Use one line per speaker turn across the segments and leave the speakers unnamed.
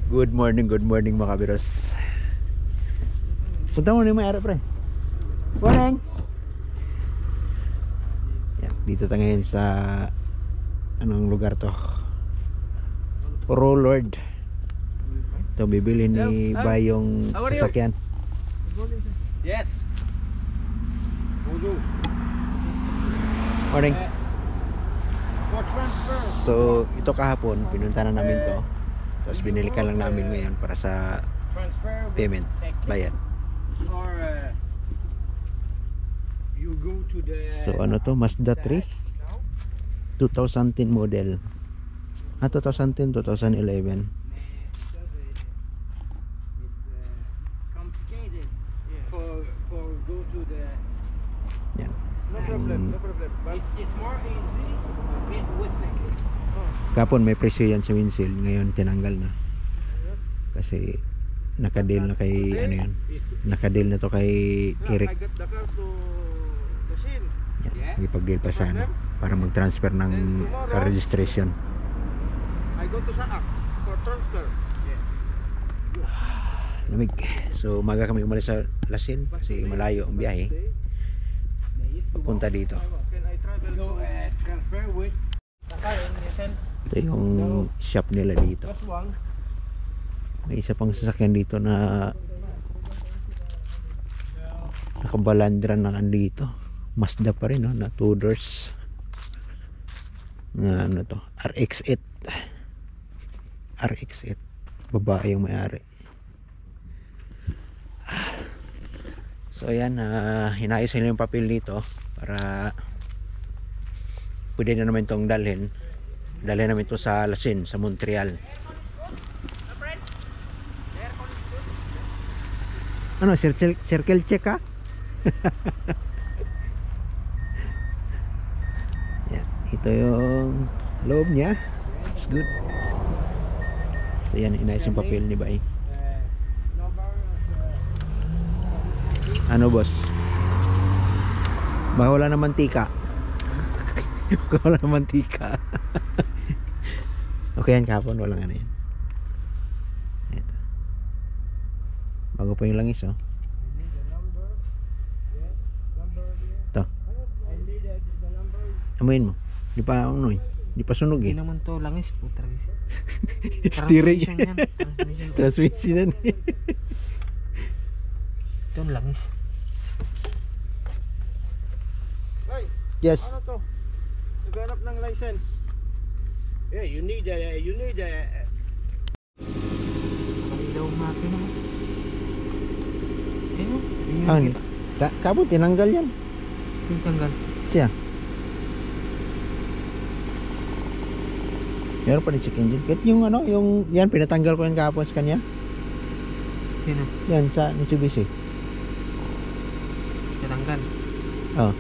Good morning mga kabiros. Punta mo na yung may-ari pre. Morning! Yan, dito tayo ngayon sa anong lugar to? Rollord. Ito bibili ni Bayong sasakyan.
Yes.
Morning.
For transfer.
So ito kahapon pinunta na namin to. Tapos binilikan lang namin ngayon para sa
Transfer
payment, bayan.
or you go to the
So ano to? Mazda 3 2010 model. 2010, 2011.
complicated for go to the
Yan.
no problem. It's more easy with second.
Kapon may presyo yan sa windshield. Ngayon tinanggal na. Kasi nakadeal na kay ano yan. Nakadeal na to kay Eric.
I got the car to machine.
Yan. Ipag-deal pa siya ano, para mag-transfer ng registration.
I go to Saak for transfer.
Lamig. So umaga kami umalis sa Lasin kasi malayo ang biyahe papunta dito.
Can I travel
Go transfer with
Ito yung shop nila dito.
plus one.
May isa pang sasakyan dito na nakabalandra na andito. Mazda pa rin, no? Na 2 doors na ano to, RX-8. RX-8 babae yung may-ari. So ayan, hinayos nila yung papel dito para pwede na namin itong dalhin namin ito sa Lasin, sa Montreal. Ano, circle check ha? Yan, ito yung loob niya. It's good. So yan, inayos yung papel ni Bay. Ano boss? Baka wala na mantika. Baka wala na mantika. Okay yan kahapon, walang ano yan. Ito. Bago pa yung langis oh. Ito. Amuin mo. Di pa ano eh. Di pa sunog eh.
Hindi naman to langis putra.
Steering.
Transmission yan.
Transmission yan eh.
Ito ang langis.
Yes.
Ano to? Naghanap ng license.
Yeah, you need
Ilaw makina.
Ano?
Ayun.
Kabut, tinanggal yan.
Yung tanggal.
Siya. Meron pa rin check engine. Kahit yung ano, yung yan, pinatanggal ko yung kahapon sa kanya.
Sino?
Yan, sa Mitsubishi.
Tinanggal.
Oh.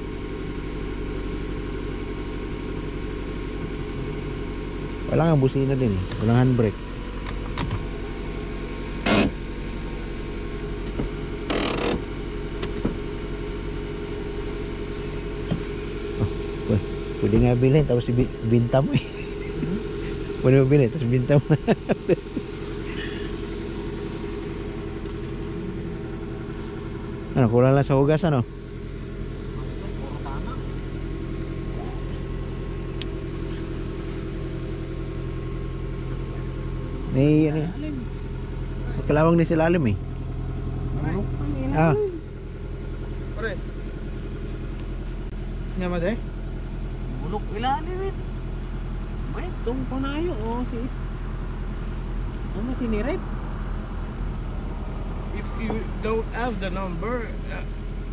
Wala nga busina din eh. Walang handbrake. Oh, pwede nga bilhin tapos binta mo eh. Pwede mo bilhin tapos binta mo. Ano, kulang lang sa hugas ano? May ano yan? May kalawang din sila alam eh. Ah,
Pare. Nyama de?
bulok ilalim eh. Wait, itong panayo si ano siniret. If you don't have the number,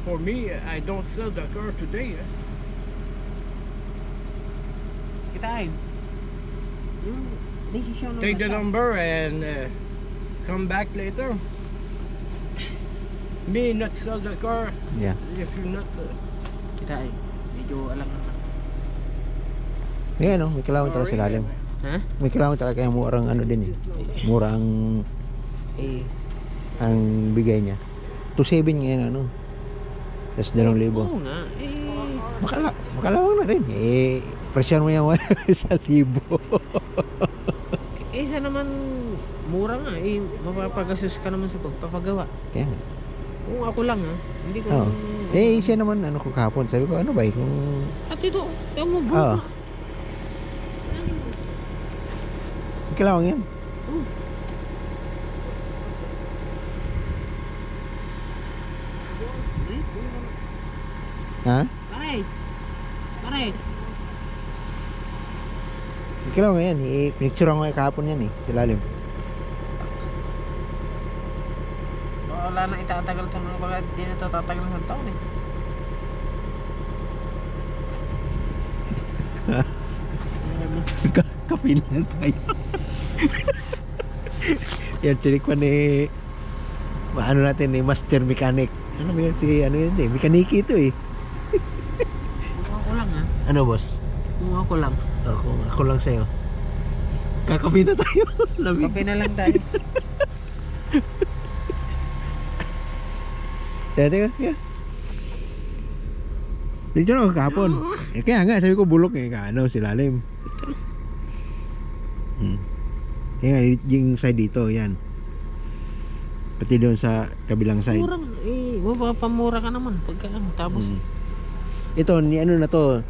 for me, I don't sell the car today.
Kitain.
Take the number and come back later. Me not sell the car
yeah.
if you not.
Kitain. Medyo alam na.
May ano, may kalawang talaga sila alam.
Ha?
May kalawang talaga kaya murang ano din eh. Murang ang bigay niya. 2.7 ngayon ano. Tapos 2,000.
Oo nga.
Makalawang na rin. Presyon mo yan 1,000.
Eh, siya naman mura nga. Eh, mapapagastos ka naman sa pagpapagawa.
Kaya nga.
Kung ako lang ha, hindi ko...
Oo. Eh, siya naman, ano ko kahapon. Sabi ko, ano ba kung...
At ito, yung mo
Oo. Kilawang yan. Ha?
Pare! Pare!
Kilawang yan. I-picture ko nga kahapon yan sa lalim.
Wala na itatagal ito mga bagat. Hindi na ito tatagal ng taon eh.
Kapil na tayo. Yan, sinikwan ano natin master mechanic. Ano ba yan ano yan mekaniki ito
Kung ako lang ha.
Ano boss?
Kung ako lang.
Kung ako lang sa'yo. Kakapi na tayo. Lamig.
Kape na lang tayo.
Teka. Dito na ako kahapon. Kaya nga, sabi ko bulok silalim. Kaya nga, yung side dito, yan. Pati doon sa kabilang side.
Murang, mapapamura ka naman pagka tapos.
Ito, ano na to,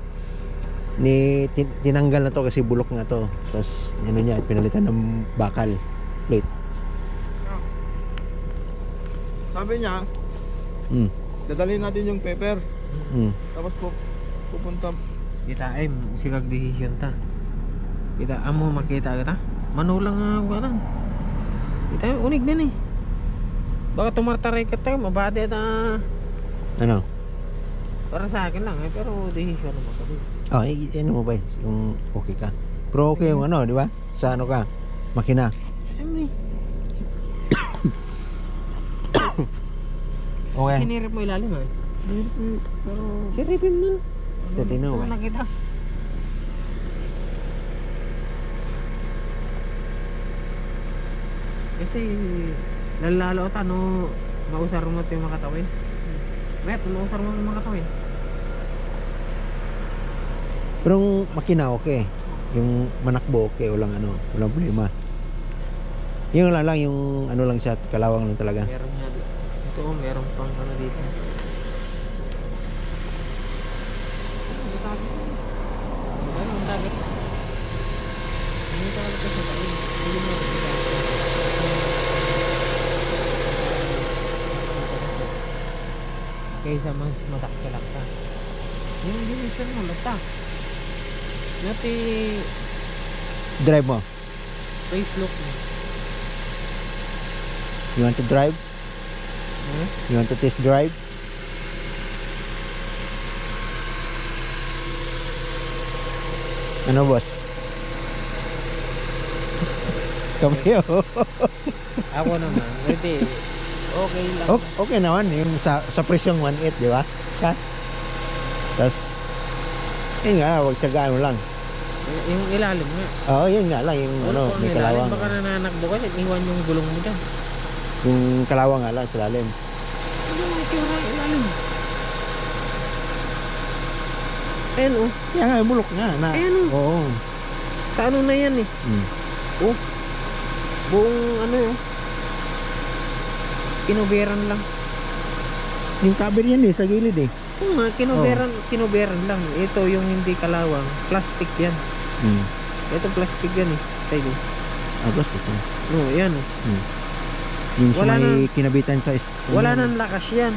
tinanggal na to kasi bulok nga to. Tapos, ano niya, pinalitan ng bakal plate.
Sabi niya, dadalhin natin yung paper. Tapos pupunta.
Kita ay sikag decision ta. Kita amo makita kita. Manulang nga lang. Kita unig din Baka tumartaray ka tayo, mabade ta.
Ano?
Para sa akin lang pero decision naman sabi.
Ano mo ba yung okay ka? Pero okay yung di ba? Sa ano ka? Makina. Okay.
Sinirip mo ilalim pero siripin mo.
Tingnan mo.
Nakita. Kasi lalalo ta mausar mo ito yung makatawin. Met, mausar mo yung makatawin.
Pero yung makina okay. Yung manakbo okay, walang problema. Yung lang yung lang siya, kalawang lang talaga.
Meron nga ito, meron pang dito. Ang target. Hindi talaga kasi tayo. Hindi mo kaysa mas matakilak ka. Yung division mo, lata. Nati
Drive mo.
face look mo.
You want to drive? You want to test drive? Ano boss? Kami
Ako naman, ready. Okay lang.
Okay naman yung sa presyong 1.8, di ba? Tapos yun nga, wag tagaan mo lang.
Yung ilalim nga.
Yun nga lang yung may kalawang.
Baka nananakbo ka, iwan yung gulong mo dyan.
Yung kalawang nga lang sa lalim.
Ano yung itsura ilalim? Ayan
Kaya nga, bulok nga na.
Ayan
Oo.
Sa ano na yan buong kinuberan lang.
Yung cover yan sa gilid
Oo nga, kinuberan lang. Ito yung hindi kalawang, plastic yan. Ito plastic yan Side
plastic yan.
yan
Yung
Wala
may kinabitan sa
wala nang lakas yan.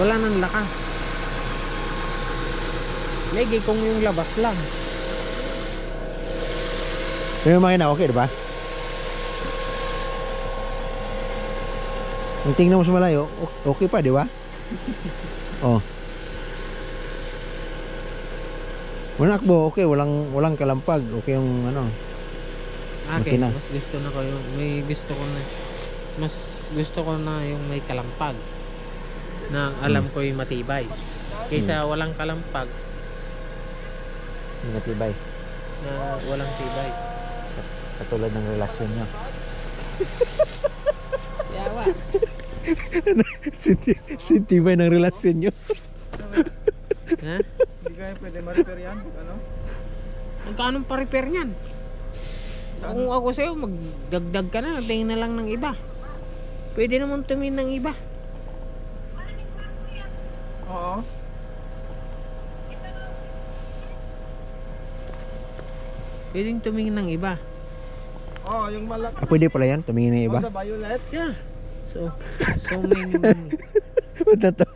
Wala nang lakas. Lagi kung yung labas lang.
Pero yung makina okay, diba? Kung tingnan mo sa malayo, okay pa, diba? Walang akbo, okay, walang kalampag, okay yung makina.
Mas gusto na ko yung mas gusto ko na yung may kalampag na alam ko yung matibay kaysa walang kalampag
Matibay.
na walang tibay.
Katulad ng relasyon nyo.
Yawa.
Sintibay ng relasyon nyo.
Ha?
Hindi kaya pwede ma-repair yan?
Magkano pa repair niyan? Kung ako sa'yo, magdagdag ka na, tingin na lang ng iba. Pwede naman tumingin ng iba.
Oo.
Pwedeng tumingin ng iba.
Oo, yung malaki.
Ah, pwede pala yan, tumingin ng iba.
Sa violet.
Yeah. So many.
Punta to.